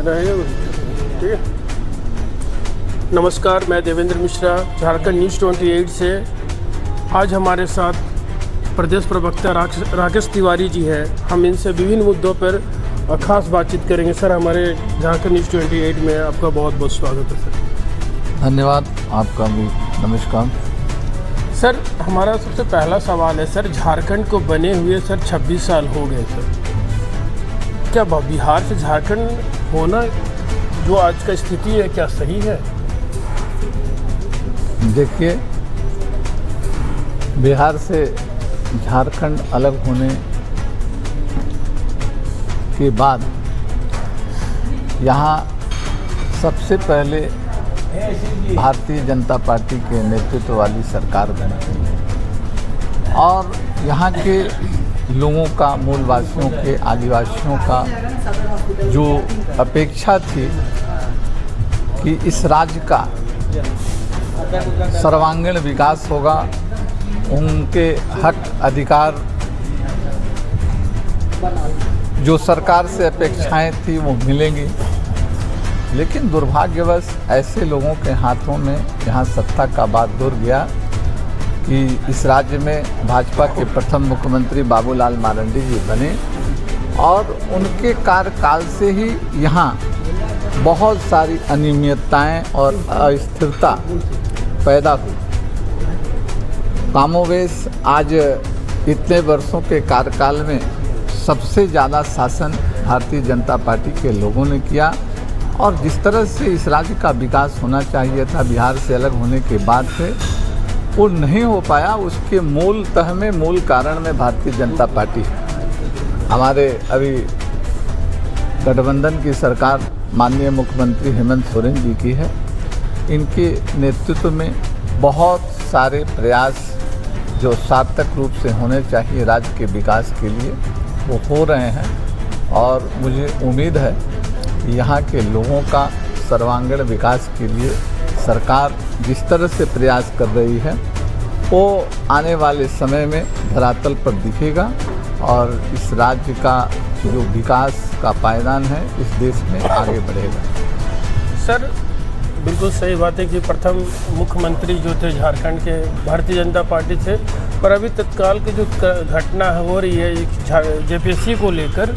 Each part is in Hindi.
करना है, ठीक है। नमस्कार, मैं देवेंद्र मिश्रा, झारखंड न्यूज़ 28 से। आज हमारे साथ प्रदेश प्रवक्ता राकेश तिवारी जी हैं। हम इनसे विभिन्न मुद्दों पर खास बातचीत करेंगे। सर, हमारे झारखंड न्यूज़ 28 में आपका बहुत बहुत स्वागत है सर। धन्यवाद, आपका भी नमस्कार। सर, हमारा सबसे पहला सवाल है सर, झारखंड को बने हुए सर 26 साल हो गए सर, क्या बिहार से झारखंड होना जो आज का स्थिति है क्या सही है? देखिए, बिहार से झारखंड अलग होने के बाद यहाँ सबसे पहले भारतीय जनता पार्टी के नेतृत्व वाली सरकार बनी और यहाँ के लोगों का, मूलवासियों के, आदिवासियों का जो अपेक्षा थी कि इस राज्य का सर्वांगीण विकास होगा, उनके हक अधिकार जो सरकार से अपेक्षाएं थी वो मिलेंगी। लेकिन दुर्भाग्यवश ऐसे लोगों के हाथों में यहाँ सत्ता का बात दूर गया कि इस राज्य में भाजपा के प्रथम मुख्यमंत्री बाबूलाल मारंडी जी बने और उनके कार्यकाल से ही यहाँ बहुत सारी अनियमितताएं और अस्थिरता पैदा हुई। कामोवेश आज इतने वर्षों के कार्यकाल में सबसे ज़्यादा शासन भारतीय जनता पार्टी के लोगों ने किया और जिस तरह से इस राज्य का विकास होना चाहिए था बिहार से अलग होने के बाद से, वो नहीं हो पाया। उसके मूलतः में मूल कारण में भारतीय जनता पार्टी है। हमारे अभी गठबंधन की सरकार माननीय मुख्यमंत्री हेमंत सोरेन जी की है। इनके नेतृत्व में बहुत सारे प्रयास जो सार्थक रूप से होने चाहिए राज्य के विकास के लिए वो हो रहे हैं और मुझे उम्मीद है कि यहाँ के लोगों का सर्वांगीण विकास के लिए सरकार जिस तरह से प्रयास कर रही है वो आने वाले समय में धरातल पर दिखेगा और इस राज्य का जो विकास का पायदान है इस देश में आगे बढ़ेगा। सर, बिल्कुल सही बात है कि प्रथम मुख्यमंत्री जो थे झारखंड के भारतीय जनता पार्टी से, पर अभी तत्काल की जो घटना हो रही है जेपीएससी को लेकर,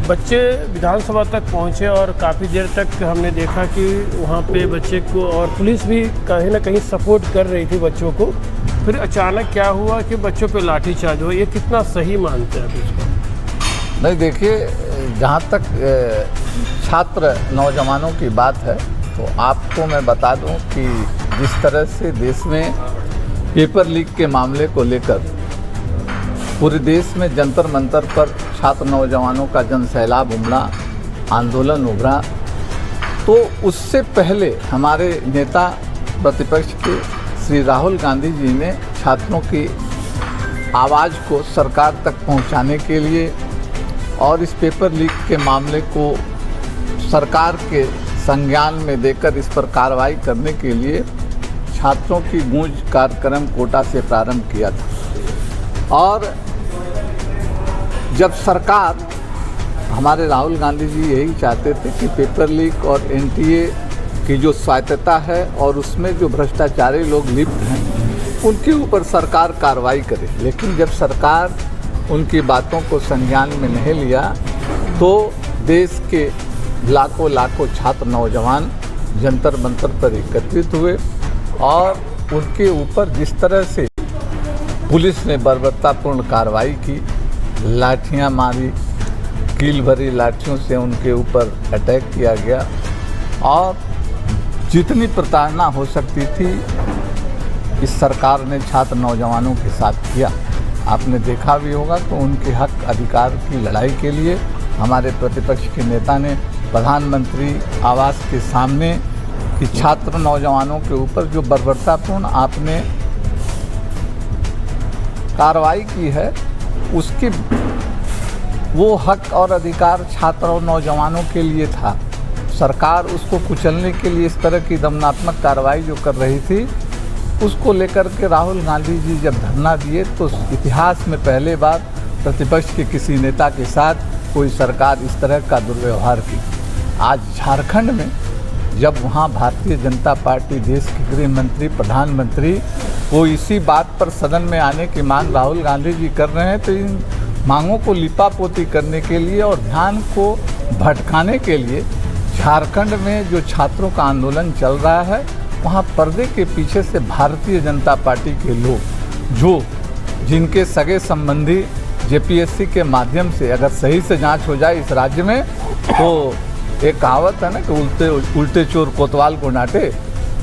बच्चे विधानसभा तक पहुंचे और काफ़ी देर तक हमने देखा कि वहां पे बच्चे को और पुलिस भी कहीं ना कहीं सपोर्ट कर रही थी बच्चों को। फिर अचानक क्या हुआ कि बच्चों पे लाठीचार्ज हुआ। ये कितना सही मानते हैं आप इसको? नहीं, देखिए, जहाँ तक छात्र नौजवानों की बात है तो आपको मैं बता दूं कि जिस तरह से देश में पेपर लीक के मामले को लेकर पूरे देश में जंतर मंतर पर छात्र नौजवानों का जनसैलाब उमड़ा, आंदोलन उभरा, तो उससे पहले हमारे नेता प्रतिपक्ष के श्री राहुल गांधी जी ने छात्रों की आवाज़ को सरकार तक पहुंचाने के लिए और इस पेपर लीक के मामले को सरकार के संज्ञान में देकर इस पर कार्रवाई करने के लिए छात्रों की गूंज कार्यक्रम कोटा से प्रारंभ किया था। और जब सरकार, हमारे राहुल गांधी जी यही चाहते थे कि पेपर लीक और एनटीए की जो स्वायत्तता है और उसमें जो भ्रष्टाचारी लोग लिप्त हैं उनके ऊपर सरकार कार्रवाई करे, लेकिन जब सरकार उनकी बातों को संज्ञान में नहीं लिया तो देश के लाखों छात्र नौजवान जंतर मंतर पर एकत्रित हुए और उनके ऊपर जिस तरह से पुलिस ने बर्बरतापूर्ण कार्रवाई की, लाठियां मारी, कील भरी लाठियों से उनके ऊपर अटैक किया गया और जितनी प्रताड़ना हो सकती थी इस सरकार ने छात्र नौजवानों के साथ किया। आपने देखा भी होगा तो उनके हक अधिकार की लड़ाई के लिए हमारे प्रतिपक्ष के नेता ने प्रधानमंत्री आवास के सामने कि छात्र नौजवानों के ऊपर जो बर्बरतापूर्ण आपने कार्रवाई की है उसकी वो हक और अधिकार छात्र और नौजवानों के लिए था। सरकार उसको कुचलने के लिए इस तरह की दमनात्मक कार्रवाई जो कर रही थी उसको लेकर के राहुल गांधी जी जब धरना दिए तो इतिहास में पहले बार प्रतिपक्ष के किसी नेता के साथ कोई सरकार इस तरह का दुर्व्यवहार की। आज झारखंड में जब वहाँ भारतीय जनता पार्टी देश के गृह मंत्री, प्रधानमंत्री वो इसी बात पर सदन में आने की मांग राहुल गांधी जी कर रहे हैं, तो इन मांगों को लिपापोती करने के लिए और ध्यान को भटकाने के लिए झारखंड में जो छात्रों का आंदोलन चल रहा है वहाँ पर्दे के पीछे से भारतीय जनता पार्टी के लोग जिनके सगे संबंधी जेपीएससी के माध्यम से अगर सही से जांच हो जाए इस राज्य में, तो एक कहावत है ना कि उल्टे चोर कोतवाल को डांटे।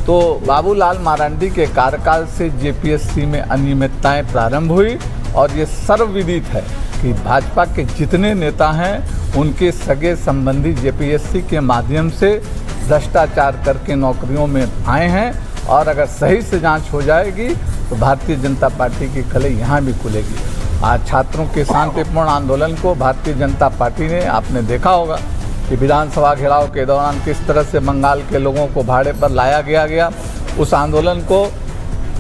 तो बाबूलाल मरांडी के कार्यकाल से जेपीएससी में अनियमितताएं प्रारंभ हुई और ये सर्वविदित है कि भाजपा के जितने नेता हैं उनके सगे संबंधी जेपीएससी के माध्यम से भ्रष्टाचार करके नौकरियों में आए हैं, और अगर सही से जांच हो जाएगी तो भारतीय जनता पार्टी की कलई यहाँ भी खुलेगी। आज छात्रों के शांतिपूर्ण आंदोलन को भारतीय जनता पार्टी ने, आपने देखा होगा कि विधानसभा घेराव के दौरान किस तरह से बंगाल के लोगों को भाड़े पर लाया गया। उस आंदोलन को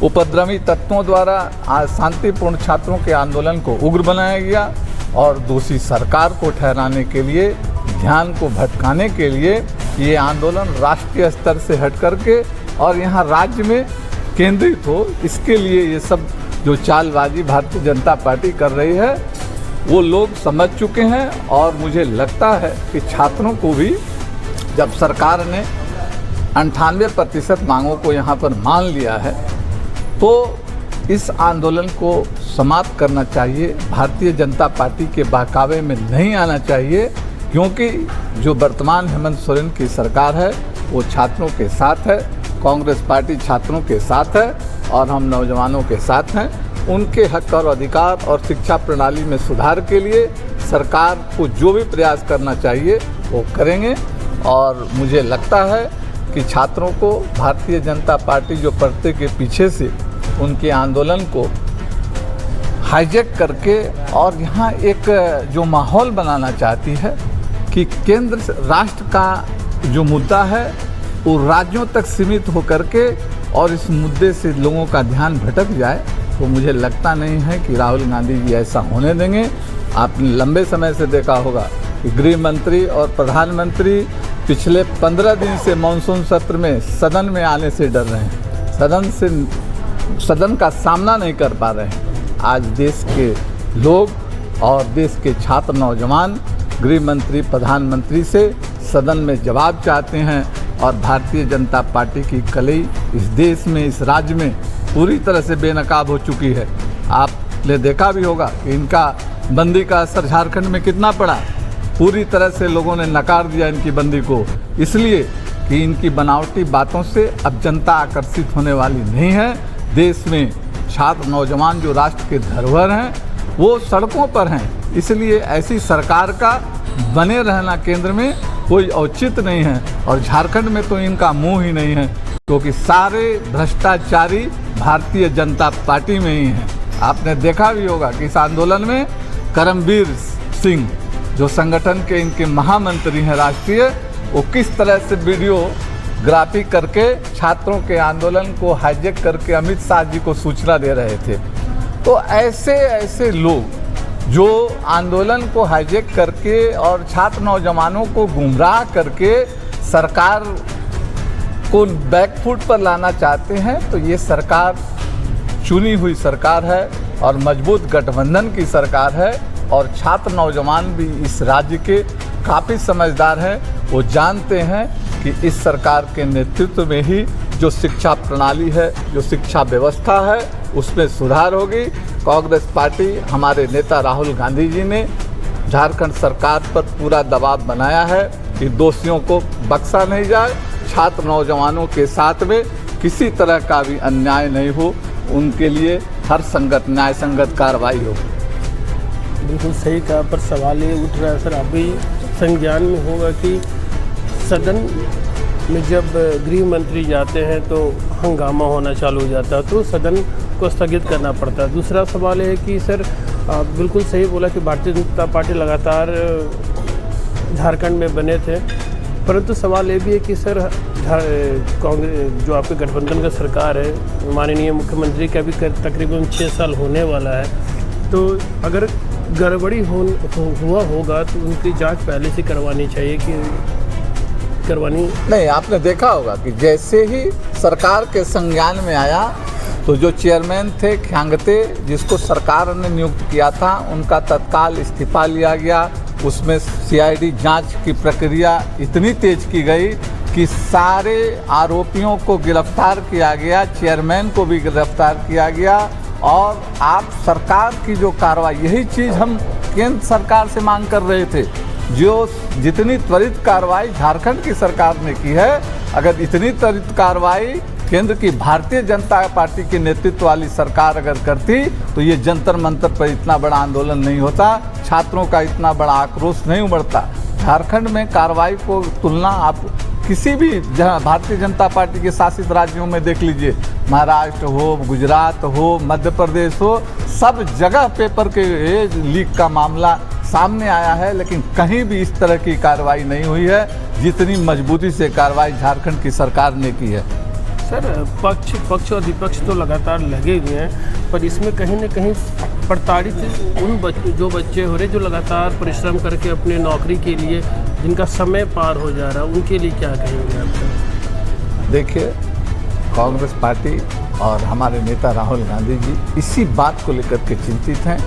उपद्रवी तत्वों द्वारा आज शांतिपूर्ण छात्रों के आंदोलन को उग्र बनाया गया और दोषी सरकार को ठहराने के लिए, ध्यान को भटकाने के लिए ये आंदोलन राष्ट्रीय स्तर से हट करके और यहाँ राज्य में केंद्रित हो, इसके लिए ये सब जो चालबाजी भारतीय जनता पार्टी कर रही है वो लोग समझ चुके हैं। और मुझे लगता है कि छात्रों को भी जब सरकार ने 98% मांगों को यहाँ पर मान लिया है तो इस आंदोलन को समाप्त करना चाहिए। भारतीय जनता पार्टी के बहकावे में नहीं आना चाहिए, क्योंकि जो वर्तमान हेमंत सोरेन की सरकार है वो छात्रों के साथ है, कांग्रेस पार्टी छात्रों के साथ है और हम नौजवानों के साथ हैं। उनके हक और अधिकार और शिक्षा प्रणाली में सुधार के लिए सरकार को जो भी प्रयास करना चाहिए वो करेंगे। और मुझे लगता है कि छात्रों को भारतीय जनता पार्टी जो पर्दे के पीछे से उनके आंदोलन को हाईजैक करके और यहाँ एक जो माहौल बनाना चाहती है कि केंद्र राष्ट्र का जो मुद्दा है वो राज्यों तक सीमित होकर के और इस मुद्दे से लोगों का ध्यान भटक जाए, तो मुझे लगता नहीं है कि राहुल गांधी जी ऐसा होने देंगे। आपने लंबे समय से देखा होगा कि गृह मंत्री और प्रधानमंत्री पिछले 15 दिन से मानसून सत्र में सदन में आने से डर रहे हैं, सदन का सामना नहीं कर पा रहे हैं। आज देश के लोग और देश के छात्र नौजवान गृह मंत्री, प्रधानमंत्री से सदन में जवाब चाहते हैं और भारतीय जनता पार्टी की कलई इस देश में, इस राज्य में पूरी तरह से बेनकाब हो चुकी है। आपने देखा भी होगा कि इनका बंदी का असर झारखंड में कितना पड़ा। पूरी तरह से लोगों ने नकार दिया इनकी बंदी को, इसलिए कि इनकी बनावटी बातों से अब जनता आकर्षित होने वाली नहीं है। देश में छात्र नौजवान जो राष्ट्र के धरोहर हैं वो सड़कों पर हैं, इसलिए ऐसी सरकार का बने रहना केंद्र में कोई औचित्य नहीं है। और झारखंड में तो इनका मुंह ही नहीं है, क्योंकि सारे भ्रष्टाचारी भारतीय जनता पार्टी में ही हैं। आपने देखा भी होगा कि इस आंदोलन में करमवीर सिंह जो संगठन के इनके महामंत्री हैं राष्ट्रीय, वो किस तरह से वीडियोग्राफी करके छात्रों के आंदोलन को हाईजैक करके अमित शाह जी को सूचना दे रहे थे। तो ऐसे लोग जो आंदोलन को हाईजैक करके और छात्र नौजवानों को गुमराह करके सरकार को बैकफुट पर लाना चाहते हैं, तो ये सरकार चुनी हुई सरकार है और मजबूत गठबंधन की सरकार है। और छात्र नौजवान भी इस राज्य के काफ़ी समझदार हैं, वो जानते हैं कि इस सरकार के नेतृत्व में ही जो शिक्षा प्रणाली है, जो शिक्षा व्यवस्था है, उसमें सुधार होगी। कांग्रेस पार्टी, हमारे नेता राहुल गांधी जी ने झारखंड सरकार पर पूरा दबाव बनाया है कि दोषियों को बख्शा नहीं जाए, छात्र नौजवानों के साथ में किसी तरह का भी अन्याय नहीं हो, उनके लिए हर संगत न्याय संगत कार्रवाई हो। बिल्कुल सही कहा, पर सवाल ये उठ रहा है सर, अभी संज्ञान में होगा कि सदन में जब गृह मंत्री जाते हैं तो हंगामा होना चालू हो जाता है, तो सदन को स्थगित करना पड़ता है। दूसरा सवाल है कि सर बिल्कुल सही बोला कि भारतीय जनता पार्टी लगातार झारखंड में बने थे, परंतु सवाल ये भी है कि सर कांग्रेस जो आपके गठबंधन का सरकार है, माननीय मुख्यमंत्री का भी तकरीबन 6 साल होने वाला है, तो अगर गड़बड़ी हुआ होगा तो उनकी जांच पहले से करवानी चाहिए कि करवानी। नहीं, आपने देखा होगा कि जैसे ही सरकार के संज्ञान में आया तो जो चेयरमैन थे ख्यांगते, जिसको सरकार ने नियुक्त किया था, उनका तत्काल इस्तीफा लिया गया। उसमें सीआईडी जांच की प्रक्रिया इतनी तेज की गई कि सारे आरोपियों को गिरफ्तार किया गया, चेयरमैन को भी गिरफ्तार किया गया। और आप सरकार की जो कार्रवाई, यही चीज़ हम केंद्र सरकार से मांग कर रहे थे, जो जितनी त्वरित कार्रवाई झारखंड की सरकार ने की है, अगर इतनी त्वरित कार्रवाई केंद्र की भारतीय जनता पार्टी के नेतृत्व वाली सरकार अगर करती तो ये जंतर मंतर पर इतना बड़ा आंदोलन नहीं होता, छात्रों का इतना बड़ा आक्रोश नहीं उमड़ता। झारखंड में कार्रवाई को तुलना आप किसी भी भारतीय जनता पार्टी के शासित राज्यों में देख लीजिए, महाराष्ट्र हो, गुजरात हो, मध्य प्रदेश हो, सब जगह पेपर के लीक का मामला सामने आया है, लेकिन कहीं भी इस तरह की कार्रवाई नहीं हुई है जितनी मजबूती से कार्रवाई झारखंड की सरकार ने की है। सर, पक्ष और विपक्ष तो लगातार लगे हुए हैं, पर इसमें कहीं न कहीं प्रताड़ित जो बच्चे हो रहे, जो लगातार परिश्रम करके अपने नौकरी के लिए जिनका समय पार हो जा रहा है, उनके लिए क्या कहेंगे आप? देखिए, कांग्रेस पार्टी और हमारे नेता राहुल गांधी जी इसी बात को लेकर के चिंतित हैं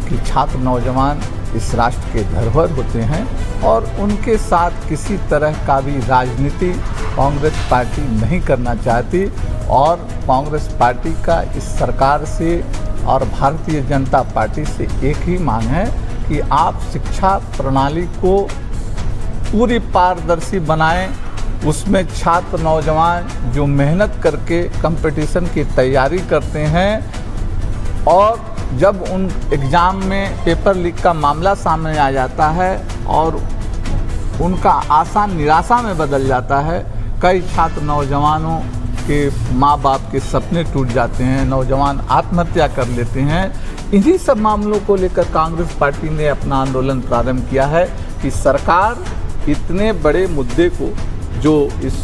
कि छात्र नौजवान इस राष्ट्र के धरोहर होते हैं और उनके साथ किसी तरह का भी राजनीति कांग्रेस पार्टी नहीं करना चाहती। और कांग्रेस पार्टी का इस सरकार से और भारतीय जनता पार्टी से एक ही मांग है कि आप शिक्षा प्रणाली को पूरी पारदर्शी बनाएं, उसमें छात्र नौजवान जो मेहनत करके कंपटीशन की तैयारी करते हैं और जब उन एग्ज़ाम में पेपर लीक का मामला सामने आ जाता है और उनका आशा निराशा में बदल जाता है, कई छात्र नौजवानों के माँ बाप के सपने टूट जाते हैं, नौजवान आत्महत्या कर लेते हैं। इन्हीं सब मामलों को लेकर कांग्रेस पार्टी ने अपना आंदोलन प्रारंभ किया है कि सरकार इतने बड़े मुद्दे को, जो इस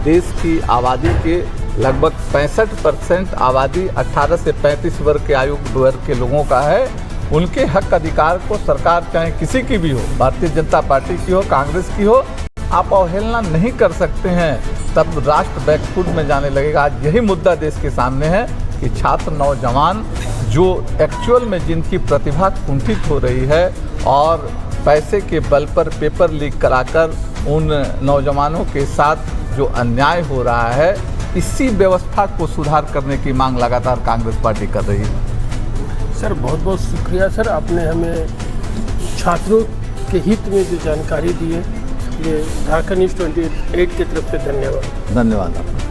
देश की आबादी के लगभग 65% आबादी 18 से 35 वर्ग के आयु वर्ग के लोगों का है, उनके हक अधिकार को सरकार चाहे किसी की भी हो, भारतीय जनता पार्टी की हो, कांग्रेस की हो, आप अवहेलना नहीं कर सकते हैं, तब राष्ट्र बैकफुट में जाने लगेगा। आज यही मुद्दा देश के सामने है कि छात्र नौजवान जो एक्चुअल में जिनकी प्रतिभा कुंठित हो रही है और पैसे के बल पर पेपर लीक कराकर उन नौजवानों के साथ जो अन्याय हो रहा है, इसी व्यवस्था को सुधार करने की मांग लगातार कांग्रेस पार्टी कर रही है। सर, बहुत बहुत शुक्रिया सर, आपने हमें छात्रों के हित में जो जानकारी दी है, ये झारखंड न्यूज़ 28 की तरफ से धन्यवाद। धन्यवाद आपका।